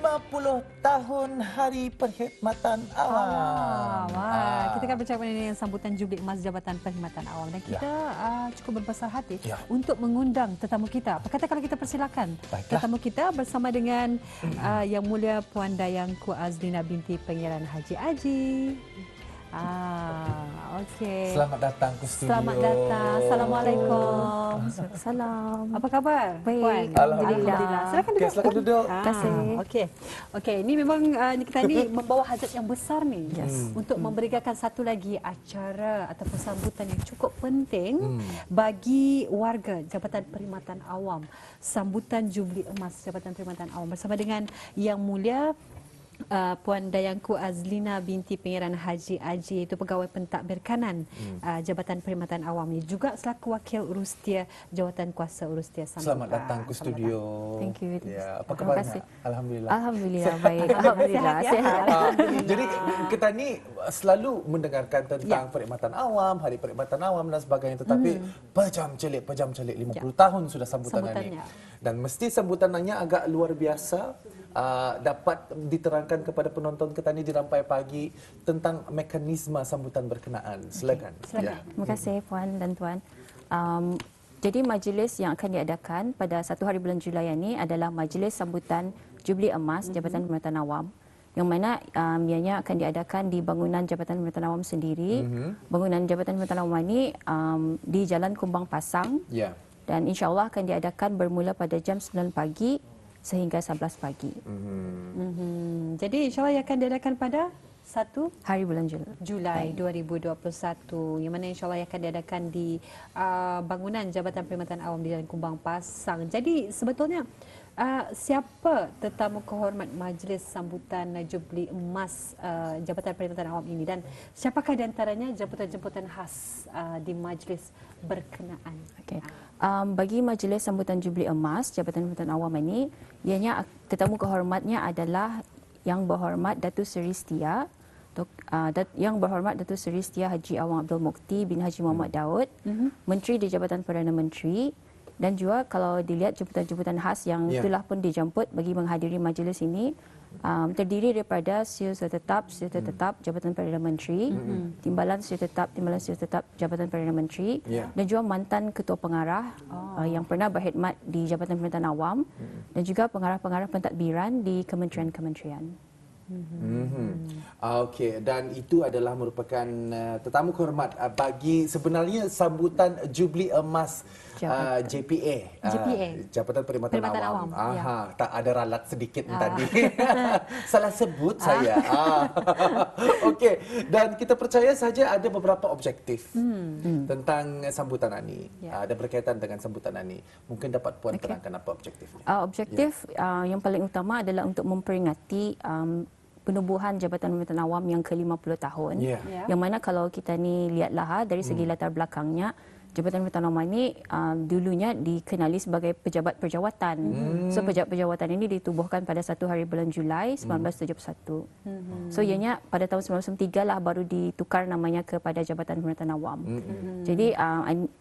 50 tahun Hari Perkhidmatan Awam. Kita akan bercakap mengenai sambutan Jubli Emas Jabatan Perkhidmatan Awam dan kita cukup berbesar hati untuk mengundang tetamu kita. Apa kata kalau kita persilakan tetamu kita bersama dengan Yang Mulia Puan Dayangku Azlina binti Pangeran Haji Aji. Okey. Selamat datang ke studio. Selamat datang. Assalamualaikum. Salam. Apa khabar? Baik. Puan? Alhamdulillah. Silakan duduk. Silakan duduk. Terima kasih. Okey, ini memang kita ni membawa hajat yang besar ni untuk memberikan satu lagi acara ataupun sambutan yang cukup penting bagi warga Jabatan Perkhidmatan Awam. Sambutan Jubli Emas Jabatan Perkhidmatan Awam bersama dengan Yang Mulia Puan Dayangku Azlina binti Pangeran Haji Aji, itu pegawai pentadbir kanan Jabatan Perkhidmatan Awam ini, juga selaku wakil urustia Jawatan Kuasa Urustia Sambutan. Selamat datang ke studio. Thank you. Ya, apa Terima khabarnya? kasih. Alhamdulillah. Alhamdulillah baik. Alhamdulillah sihat. Jadi kita ni selalu mendengarkan tentang perkhidmatan awam, Hari Perkhidmatan Awam dan sebagainya, tetapi pejam celik 50 tahun sudah sambutan ini. Dan mesti sambutannya agak luar biasa. Dapat diterangkan kepada penonton kita ni di Rampai Pagi tentang mekanisme sambutan berkenaan. Silakan. Silakan. Terima kasih Puan dan Tuan. Jadi majlis yang akan diadakan pada 1 hari bulan Julai ini adalah majlis sambutan Jubli Emas Jabatan Perkhidmatan Awam, yang mana ianya akan diadakan di bangunan Jabatan Perkhidmatan Awam sendiri. Bangunan Jabatan Perkhidmatan Awam ini di Jalan Kumbang Pasang. Dan insya-Allah akan diadakan bermula pada jam 9 pagi sehingga 11 pagi. Jadi insya-Allah yang akan diadakan pada 1 hari bulan Julai 2021, yang mana insya-Allah akan diadakan di bangunan Jabatan Perkhidmatan Awam di Jalan Kumbang Pasang. Jadi sebetulnya siapa tetamu kehormat majlis sambutan Jubli Emas Jabatan Perkhidmatan Awam ini, dan siapakah di antaranya jemputan-jemputan khas di majlis berkenaan? Okey. Bagi majlis sambutan Jubli Emas Jabatan Perkhidmatan Awam ini, ianya tetamu kehormatnya adalah Yang Berhormat Datuk Seri Setia Yang Berhormat Datuk Seri Setia Haji Awang Abdul Mukti bin Haji Muhammad Daud, Menteri di Jabatan Perdana Menteri. Dan juga kalau dilihat jemputan-jemputan khas yang telah pun dijemput bagi menghadiri majlis ini, terdiri daripada Setiausaha Tetap Jabatan Perdana Menteri, Timbalan Setiausaha Tetap Jabatan Perdana Menteri, dan juga mantan Ketua Pengarah yang pernah berkhidmat di Jabatan Perkhidmatan Awam, dan juga pengarah-pengarah pentadbiran di kementerian-kementerian. Okey, dan itu adalah merupakan tetamu kehormat bagi sebenarnya sambutan Jubli Emas JPA, Jabatan Perkhidmatan Awam. Tak ada ralat sedikit tadi. Salah sebut saya. Okey, dan kita percaya saja ada beberapa objektif tentang sambutan ini. Ada berkaitan dengan sambutan ini. Mungkin dapat Puan terangkan apa objektifnya? Objektif yang paling utama adalah untuk memperingati penubuhan Jabatan Perkhidmatan Awam yang ke-50 tahun. Yang mana kalau kita ni lihatlah dari segi latar belakangnya, Jabatan Perkhidmatan Awam ini dulunya dikenali sebagai pejabat perjawatan. So pejabat perjawatan ini ditubuhkan pada 1 hari bulan Julai 1971. So ianya pada tahun 1993 lah baru ditukar namanya kepada Jabatan Perkhidmatan Awam. Jadi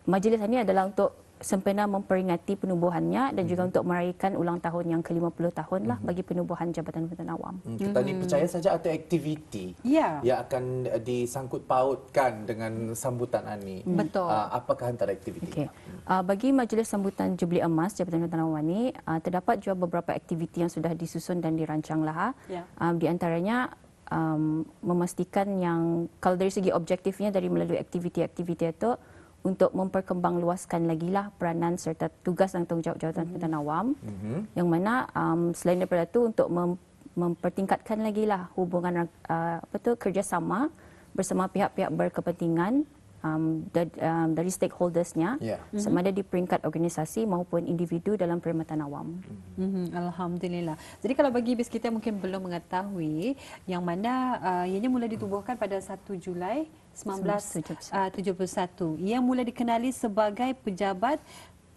majlis ini adalah untuk sempena memperingati penubuhannya dan juga untuk meraihkan ulang tahun yang ke-50 tahun lah bagi penubuhan Jabatan Perkhidmatan Awam. Kita ni percaya saja ada aktiviti yang akan disangkut pautkan dengan sambutan ini. Betul. Apakah antara aktiviti? Bagi majlis sambutan Jubli Emas Jabatan Perkhidmatan Awam ini, terdapat juga beberapa aktiviti yang sudah disusun dan dirancang lah. Di antaranya memastikan yang kalau dari segi objektifnya dari melalui aktiviti-aktiviti itu untuk memperkembangluaskan lagi lah peranan serta tugas dan tanggungjawab Jabatan Perkhidmatan Awam, yang mana selain daripada itu untuk mempertingkatkan lagi lah hubungan kerjasama bersama pihak-pihak berkepentingan dari stakeholdersnya, sama ada di peringkat organisasi maupun individu dalam perkhidmatan awam. Alhamdulillah. Jadi kalau bagi bis kita mungkin belum mengetahui, yang mana ianya mula ditubuhkan pada 1 Julai 1971, yang mula dikenali sebagai pejabat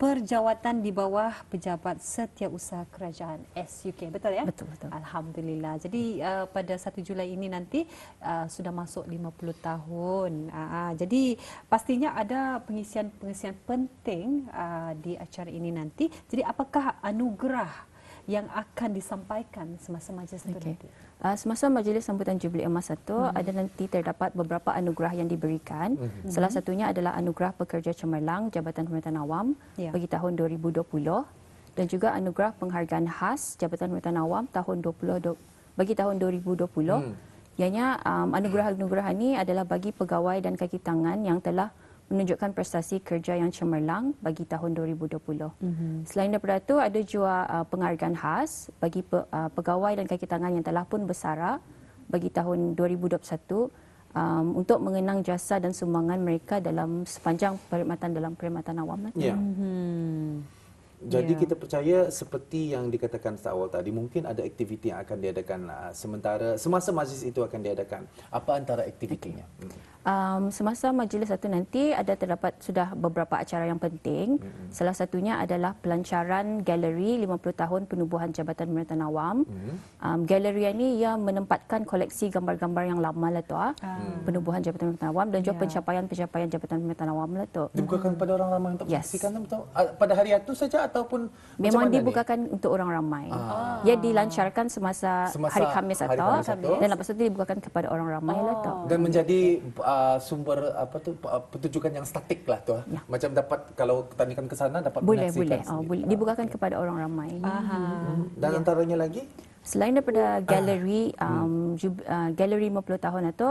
perjawatan di bawah Pejabat Setiausaha Kerajaan SUK. Betul ya? Betul. Alhamdulillah. Jadi pada 1 Julai ini nanti sudah masuk 50 tahun. Jadi pastinya ada pengisian penting di acara ini nanti. Jadi apakah anugerah yang akan disampaikan semasa majlis itu nanti? Semasa majlis sambutan Jubli Emas itu ada nanti terdapat beberapa anugerah yang diberikan. Salah satunya adalah anugerah pekerja cemerlang Jabatan Perkhidmatan Awam bagi tahun 2020 dan juga anugerah penghargaan khas Jabatan Perkhidmatan Awam bagi tahun 2020. Ianya anugerah-anugerah ini adalah bagi pegawai dan kaki tangan yang telah menunjukkan prestasi kerja yang cemerlang bagi tahun 2020. Selain daripada itu, ada juga penghargaan khas bagi pegawai dan kaki tangan yang telah pun bersara bagi tahun 2021 untuk mengenang jasa dan sumbangan mereka dalam sepanjang perkhidmatan dalam perkhidmatan awam. Ya. Jadi kita percaya seperti yang dikatakan seawal tadi, mungkin ada aktiviti yang akan diadakan semasa majlis itu akan diadakan. Apa antara aktivitinya? Semasa majlis itu nanti terdapat sudah beberapa acara yang penting. Salah satunya adalah pelancaran galeri 50 tahun penubuhan Jabatan Perkhidmatan Awam. Galeri ini ia menempatkan koleksi gambar-gambar yang lama lah tu, penubuhan Jabatan Perkhidmatan Awam dan juga pencapaian-pencapaian Jabatan Perkhidmatan Awam lah tu. Dibukakan kepada orang ramai untuk menyaksikan betul? Pada hari itu saja ataupun memang dibukakan untuk orang ramai. Ia dilancarkan semasa hari Khamis atau dan lepas itu dibukakan kepada orang ramai lah tu. Dan menjadi sumber pertunjukan yang statik lah tu. Macam dapat kalau tandingan ke sana dapat menyaksikan. Boleh dibukakan kepada orang ramai. Dan antaranya lagi selain daripada galeri galeri 50 tahun itu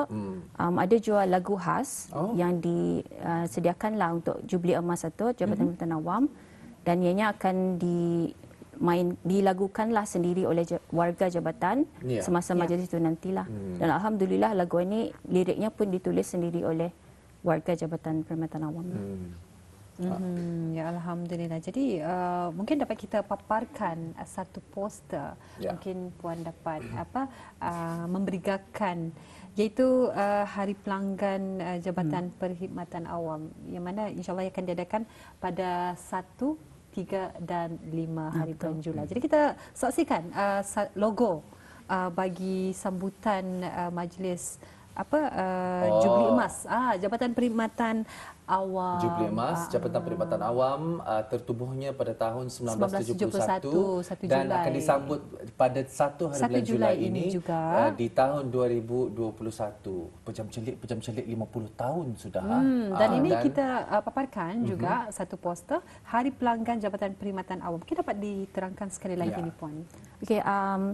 ada juga lagu khas yang disediakanlah untuk Jubli Emas itu Jabatan Perkhidmatan Awam dan ianya akan dilagukanlah sendiri oleh warga jabatan semasa majlis itu nantilah. Dan alhamdulillah lagu ini liriknya pun ditulis sendiri oleh warga Jabatan Perkhidmatan Awam. Ya, alhamdulillah. Jadi mungkin dapat kita paparkan satu poster. Mungkin puan dapat memberikan iaitu Hari Pelanggan Jabatan Perkhidmatan Awam yang mana insya-Allah akan diadakan pada 1, 3 dan 5 hari bulan Julai. Jadi kita saksikan logo bagi sambutan majlis Jubli Emas Jabatan Perkhidmatan Awam. Jubli Emas Jabatan Perkhidmatan Awam tertubuhnya pada tahun 1971 dan akan disambut pada 1 hari bulan Julai ini juga di tahun 2021. Pejam celik 50 tahun sudah. Dan ini kita paparkan juga satu poster Hari Pelanggan Jabatan Perkhidmatan Awam. Mungkin dapat diterangkan sekali lagi ni puan. Okey,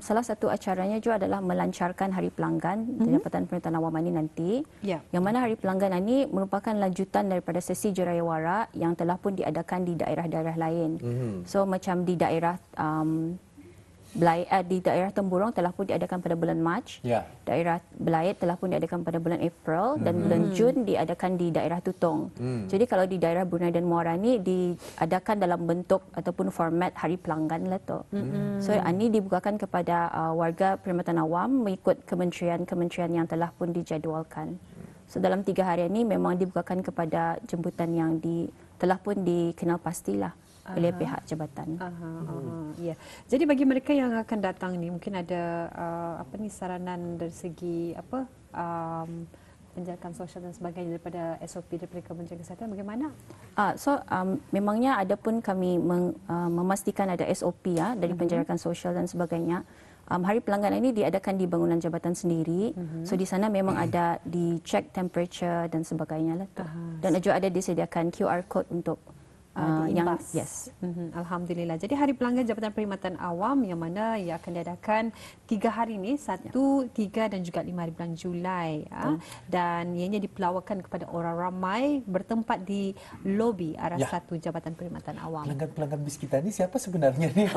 salah satu acaranya juga adalah melancarkan Hari Pelanggan Jabatan Perkhidmatan Awam ini nanti. Yang mana Hari Pelanggan ini merupakan lanjutan daripada sesi Jurayawara yang telah pun diadakan di daerah-daerah lain. So macam di daerah di daerah Temburong telah pun diadakan pada bulan Mac. Daerah Belait telah pun diadakan pada bulan April dan bulan Jun diadakan di daerah Tutong. Jadi kalau di daerah Brunei dan Muara ni diadakan dalam bentuk ataupun format Hari Pelanggan lah tu. So ini dibukakan kepada warga Perkhidmatan Awam mengikut kementerian-kementerian yang telah pun dijadualkan. So dalam 3 hari ini memang dibukakan kepada jemputan yang telah pun dikenal pastilah oleh pihak jabatan. Ya. Jadi bagi mereka yang akan datang ni mungkin ada saranan dari segi penjagaan sosial dan sebagainya daripada SOP daripada Kementerian Kesihatan bagaimana? Memangnya ada pun kami memastikan ada SOP dari penjagaan sosial dan sebagainya. Hari Pelanggan ini diadakan di bangunan jabatan sendiri. So di sana memang ada dicek temperature dan sebagainya lah tu. Dan juga ada disediakan QR code untuk yang Alhamdulillah. Jadi Hari Pelanggan Jabatan Perkhidmatan Awam yang mana ia akan diadakan 3 hari ini 1, 3 dan juga 5 hari bulan Julai dan ianya dipelawakan kepada orang ramai bertempat di lobi arah 1 Jabatan Perkhidmatan Awam. Pelanggan bis kita ni siapa sebenarnya ni?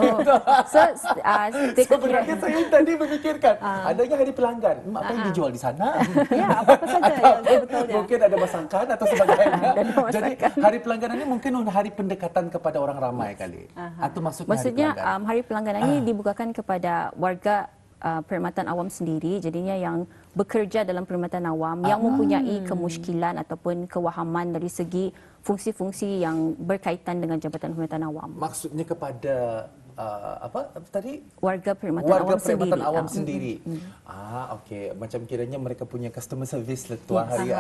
Sebenarnya saya tadi memikirkan adanya Hari Pelanggan. Apa yang dijual di sana? Ya, apa saja yang betulnya. Mungkin ada masakan atau sebagainya. Jadi Hari Pelanggan ini mungkin hari pendekatan kepada orang ramai kali. Atau maksudnya Hari Pelanggan ini dibukakan kepada warga Perkhidmatan Awam sendiri, jadinya yang bekerja dalam Perkhidmatan Awam yang mempunyai kemusykilan ataupun kewahaman dari segi fungsi-fungsi yang berkaitan dengan Jabatan Perkhidmatan Awam. Maksudnya kepada apa tadi? Warga perkhidmatan Warga awam perkhidmatan sendiri. awam sendiri. Okey. Macam kiranya mereka punya customer service lah tu hari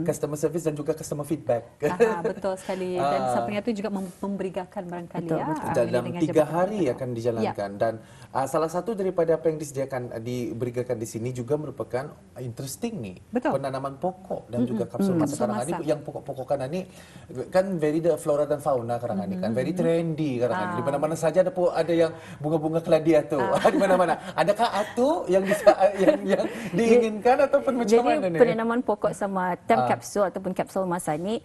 customer service dan juga customer feedback. Betul sekali. Dan samping itu juga memberigakan barangkali Betul, ya. betul. Dalam dengan 3 jabatan hari perkhidmatan akan awam. dijalankan dan salah satu daripada apa yang diberikan di sini juga merupakan interesting ni. Betul. Penanaman pokok dan juga kapsul masa. Kapsul Sekarang masa. ni yang pokok-pokok kan ni kan very the flora dan fauna sekarang ni kan very trendy sekarang ni. Di mana-mana saja ada yang bunga-bunga keladi tu. Di mana-mana. Adakah atu yang yang diinginkan ataupun macam Jadi mana ni? penanaman pokok sama time capsule ataupun kapsul masa ni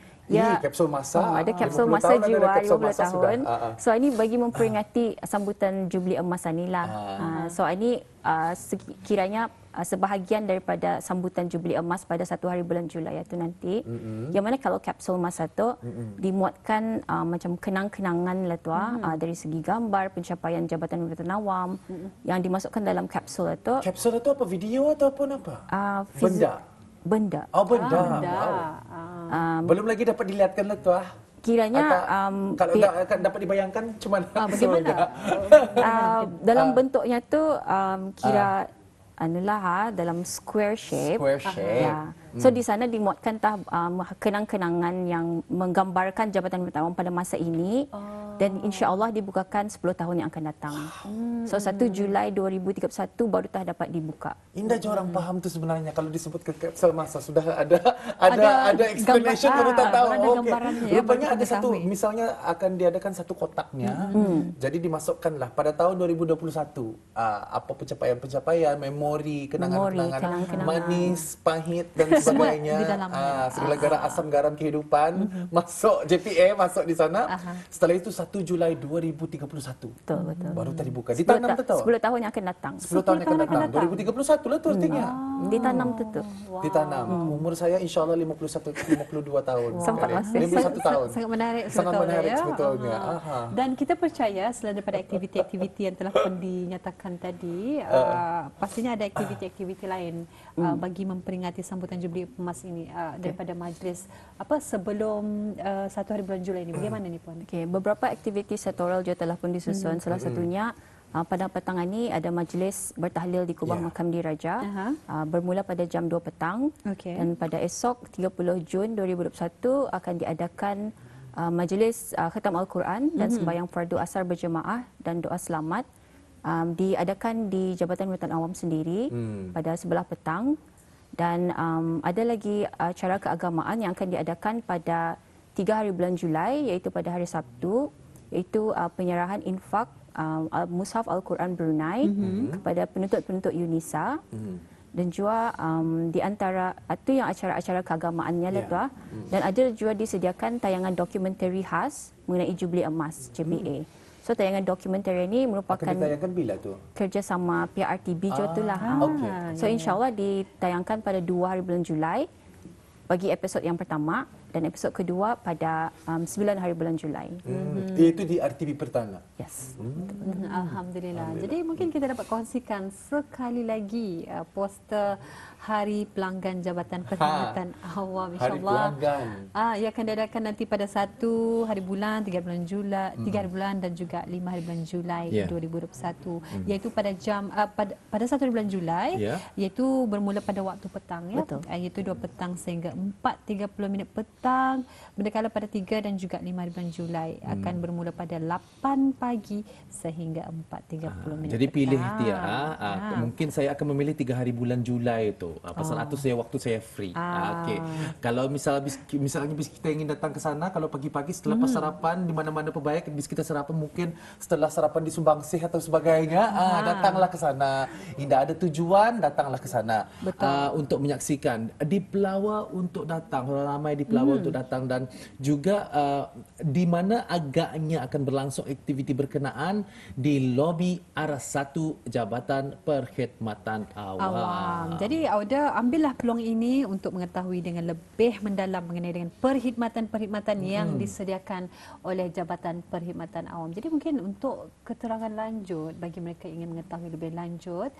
kapsul masa. ada kapsul 50 masa tahun, ada jiwa kapsul 50 masa tahun. sudah. So ini bagi memperingati sambutan Jubli Emas ni lah. So ini kiranya sebahagian daripada sambutan Jubli Emas pada 1 hari bulan Julai itu nanti. Yang mana kalau kapsul masa tu dimuatkan macam kenang-kenangan lah tu dari segi gambar pencapaian Jabatan Perkhidmatan Awam yang dimasukkan dalam kapsul itu. Kapsul itu apa? Video ataupun apa? Benda. Benda. Oh, benda. Benda. Wow. Belum lagi dapat dilihatkan lah tu Kiranya kalau dapat dibayangkan macam mana? Bagaimana? dalam bentuknya tu kira dalam square shape. Square shape. Ya. So di sana dimuatkan kenang-kenangan yang menggambarkan Jabatan Perkhidmatan Awam pada masa ini dan insya-Allah dibukakan 10 tahun yang akan datang. So 1 Julai 2031 baru dapat dibuka. Indah je orang faham tu sebenarnya kalau disebut ke kapsul masa sudah ada explanation baru tak tahu. ada gambarannya ya, Rupanya baru ada satu mengetahui. misalnya akan diadakan satu kotaknya. Jadi dimasukkanlah pada tahun 2021 apa pencapaian-pencapaian, memori, kenangan-kenangan manis, pahit dan sebagainya. di dalamnya. Segala asam garam kehidupan masuk JPA masuk di sana. Setelah itu 1 Julai 2031. Betul, betul. Baru tadi buka. Ditanam tu tahu? 10 tahun yang akan datang. 10 tahun yang akan datang. 2031 lah tu artinya. Ditanam tu. Ditanam. Umur saya insya-Allah 52 tahun. Sempat masih. 51 tahun. Sangat menarik Sangat sebetulnya, menarik ya. sebetulnya. Dan kita percaya selain daripada aktiviti-aktiviti yang telah pun dinyatakan tadi, pastinya ada aktiviti-aktiviti lain bagi memperingati sambutan Jubli Emas ini daripada majlis sebelum 1 hari bulan Julai ini. Bagaimana ni puan? Okey, beberapa aktiviti sektoral juga telah pun disusun. Salah satunya pada petang ini ada majlis bertahlil di Kubah Makam Diraja bermula pada jam 2 petang. Dan pada esok 30 Jun 2021 akan diadakan majlis khatam Al-Quran dan sembahyang fardu asar berjemaah dan doa selamat diadakan di Jabatan Perkhidmatan Awam sendiri pada sebelah petang. Dan ada lagi acara keagamaan yang akan diadakan pada 3 hari bulan Julai iaitu pada hari Sabtu, iaitu penyerahan infak Mushaf Al-Quran Brunei kepada penuntut-penuntut UNISA. Dan juga di antara itu yang acara-acara keagamaannya lah dan ada juga disediakan tayangan dokumentari khas mengenai Jubli Emas JPA. So tayangan dokumentari ini merupakan Akan ditayangkan bila tu? kerjasama PRTB juga tu lah. So insyaAllah ditayangkan pada 2 hari bulan Julai bagi episod yang pertama dan episod kedua pada 9 hari bulan Julai. Iaitu di RTV Pertana. Yes. Alhamdulillah. Jadi mungkin kita dapat kongsikan sekali lagi poster Hari Pelanggan Jabatan Perkhidmatan Awam, insyaAllah. Hari Pelanggan. Ia akan diadakan nanti pada 1 hari bulan, 3 bulan Julai, 3 hari bulan dan juga 5 hari bulan Julai 2021. Iaitu pada pada 1 hari bulan Julai, iaitu bermula pada waktu petang ya. Iaitu 2 petang sehingga 4.30 minit petang. Manakala pada 3 dan juga 5 hari bulan Julai akan bermula pada 8 pagi sehingga 4.30 minit. Jadi pilih dia. Mungkin saya akan memilih 3 hari bulan Julai itu. Pasal itu waktu saya free. Okey. Kalau misalnya bis kita ingin datang ke sana kalau pagi-pagi setelah sarapan di mana-mana perbaik bis kita sarapan mungkin Setelah sarapan di Sumbangsih atau sebagainya, datanglah ke sana. Tidak ada tujuan, datanglah ke sana. untuk menyaksikan di Pelawa untuk datang, ramai di Pelawa untuk datang dan juga di mana agaknya akan berlangsung aktiviti berkenaan di lobi arah 1 Jabatan Perkhidmatan Perkhidmatan Awam. Jadi Auda ambillah peluang ini untuk mengetahui dengan lebih mendalam mengenai dengan perkhidmatan-perkhidmatan yang disediakan oleh Jabatan Perkhidmatan Awam. Jadi mungkin untuk keterangan lanjut bagi mereka yang ingin mengetahui lebih lanjut,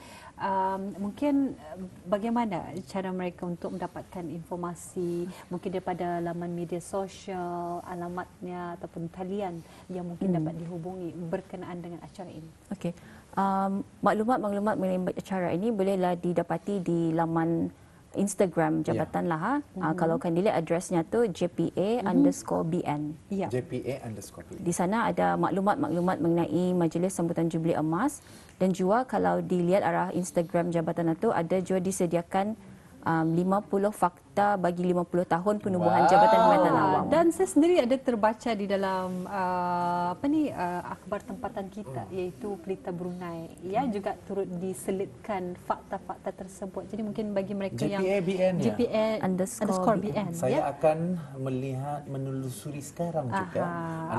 mungkin bagaimana cara mereka untuk mendapatkan informasi mungkin daripada laman media sosial, alamatnya ataupun talian yang mungkin dapat dihubungi berkenaan dengan acara ini. Okey. Maklumat-maklumat mengenai acara ini bolehlah didapati di laman Instagram Jabatan lah. Kalau kan dilihat adresnya tu JPA_BN. Ya. JPA_BN. Di sana ada maklumat-maklumat mengenai Majlis Sambutan Jubli Emas, dan juga kalau dilihat arah Instagram jabatan itu ada juga disediakan 50 fakta bagi 50 tahun penubuhan Jabatan Perkhidmatan Awam. Dan saya sendiri ada terbaca di dalam akhbar tempatan kita, iaitu Pelita Brunei. Ya, juga turut diselitkan fakta-fakta tersebut. Jadi mungkin bagi mereka yang JPA_BN ya? JPA_BN. Saya akan melihat, menelusuri sekarang juga.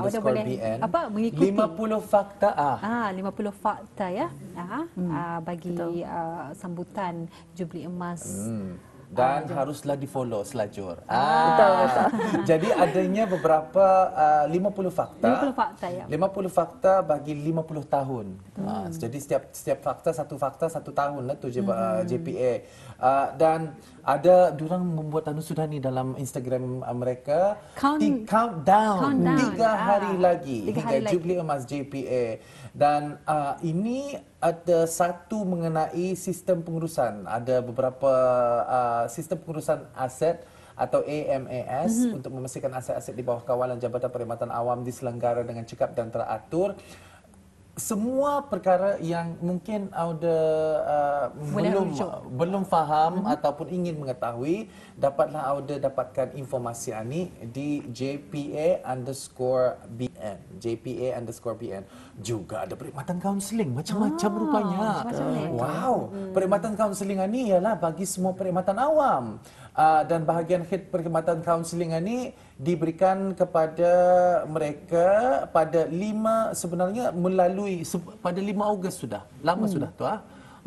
Auda boleh BN. mengikuti 50 fakta. 50 fakta ya. Bagi sambutan Jubli Emas. Dan haruslah di-follow selajur. Betul. Jadi adanya beberapa 50 fakta. 50 fakta ya. 50 fakta bagi 50 tahun. Jadi setiap fakta satu tahun lah tu JPA. Dan ada diorang membuat sudah ni dalam Instagram mereka countdown 3 hari lagi hingga Jubli Emas JPA. Dan ini ada satu mengenai sistem pengurusan. Ada beberapa sistem pengurusan aset atau AMAS untuk memastikan aset-aset di bawah kawalan Jabatan Perkhidmatan Awam diselenggara dengan cekap dan teratur. Semua perkara yang mungkin Auda belum faham ataupun ingin mengetahui, dapatlah Auda dapatkan informasi ini di JPA_BN. JPA_BN. Juga ada perkhidmatan kaunseling macam-macam rupanya. Wow, perkhidmatan kaunseling ini ialah bagi semua perkhidmatan awam. Dan bahagian head perkhidmatan kaunseling ini diberikan kepada mereka pada 5 sebenarnya melalui pada 5 Ogos sudah. Lama sudah tu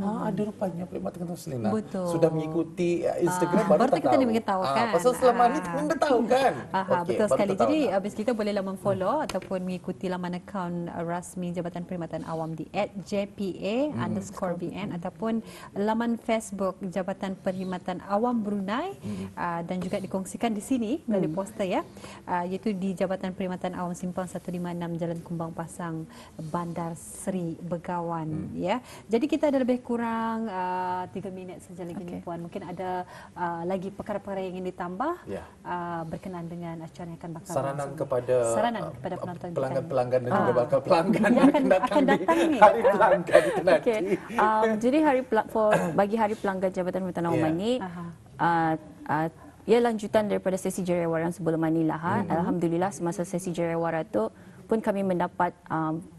ada rupanya perkhidmatan kaunseling. Sudah mengikuti Instagram baru kita tahu kan. Pasal selama ni kita tahu kan. Betul sekali. Jadi habis kita bolehlah memfollow ataupun mengikuti laman akaun rasmi Jabatan Perkhidmatan Awam di @JPA_BN ataupun laman Facebook Jabatan Perkhidmatan Awam Brunei, dan juga dikongsikan di sini melalui poster ya, iaitu di Jabatan Perkhidmatan Awam Simpang 156 Jalan Kumbang Pasang, Bandar Seri Begawan ya. Jadi kita ada lebih kurang 3 minit saja lagi ni Puan. Mungkin ada lagi perkara-perkara yang ingin ditambah berkenaan dengan acara yang akan bakal saranan kepada penonton pelanggan-pelanggan dan juga bakal pelanggan yang akan datang ni. Hari pelanggan itu nanti. Jadi bagi hari pelanggan Jabatan Perkhidmatan Awam ini ia lanjutan daripada sesi jariwara yang sebelum ini lah. Alhamdulillah semasa sesi jariwara itu pun kami mendapat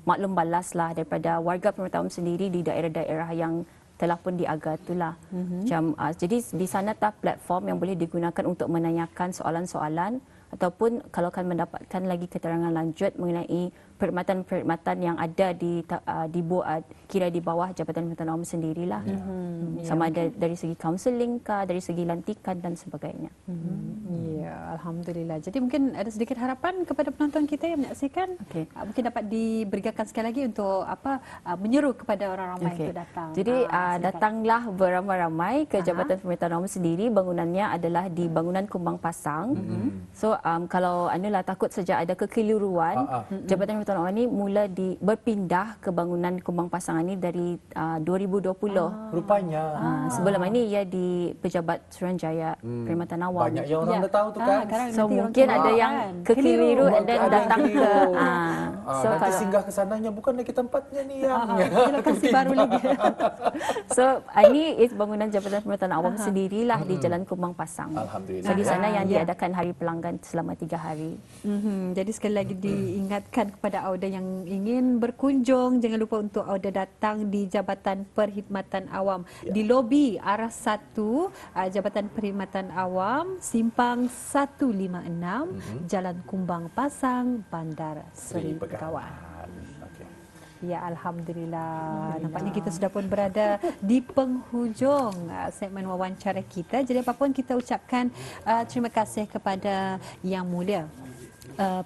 maklum balas lah daripada warga Perkhidmatan Awam sendiri di daerah-daerah yang telah pun diagar itulah. Jadi di sana platform yang boleh digunakan untuk menanyakan soalan-soalan ataupun kalau kan mendapatkan lagi keterangan lanjut mengenai perkhidmatan-perkhidmatan yang ada kira di bawah Jabatan Perkhidmatan Awam sendirilah. Sama ada dari segi kaunseling kah, dari segi lantikan dan sebagainya. Ya, alhamdulillah. Jadi mungkin ada sedikit harapan kepada penonton kita yang menyaksikan. Mungkin dapat diberikan sekali lagi untuk menyeru kepada orang ramai untuk datang. Jadi datanglah beramai-ramai ke Jabatan Perkhidmatan Awam sendiri. Bangunannya adalah di bangunan Kumbang Pasang. So kalau anda takut sejak ada kekeliruan, Jabatan Perkhidmatan Awam ini mula berpindah ke bangunan Kumbang Pasang ini dari 2020. Rupanya. Sebelum ini ia di Pejabat Suruhanjaya Perkhidmatan Awam. Banyak yang orang dah tahu tu kan. So mungkin ada yang kekeliru dan datang ke nanti singgah ke sananya bukan lagi tempatnya ni yang lokasi baru lagi. So ini bangunan Jabatan Perkhidmatan Awam sendirilah di Jalan Kumbang Pasang. Alhamdulillah. So di sana yang diadakan hari pelanggan selama 3 hari. Jadi sekali lagi diingatkan kepada Auda yang ingin berkunjung, jangan lupa untuk Auda datang di Jabatan Perkhidmatan Awam di lobi arah 1 Jabatan Perkhidmatan Awam Simpang 156 Jalan Kumbang Pasang, Bandar Seri Begawan. Ya, Alhamdulillah. Nampaknya kita sudah pun berada di penghujung segmen wawancara kita. Jadi apapun kita ucapkan terima kasih kepada Yang Mulia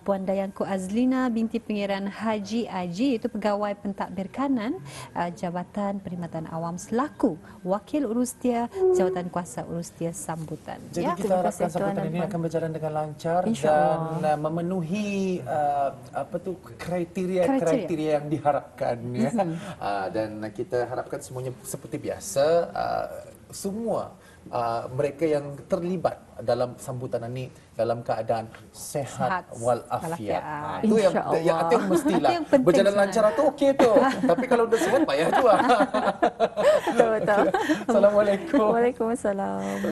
Puan Dayanku Azlina binti Pangeran Haji Aji, itu pegawai pentadbir kanan Jabatan Perkhidmatan Awam selaku Wakil Urustia Jabatan Kuasa Urustia Sambutan. Jadi kita harapkan sambutan ini akan berjalan dengan lancar dan memenuhi kriteria yang diharapkan ya. Dan kita harapkan semuanya seperti biasa, semua mereka yang terlibat dalam sambutan ini dalam keadaan sehat walafiat. Itu yang mestilah. Berjalan lancar tu okey tu. Tapi kalau dah sehat payah juga. Betul. Assalamualaikum. Waalaikumsalam.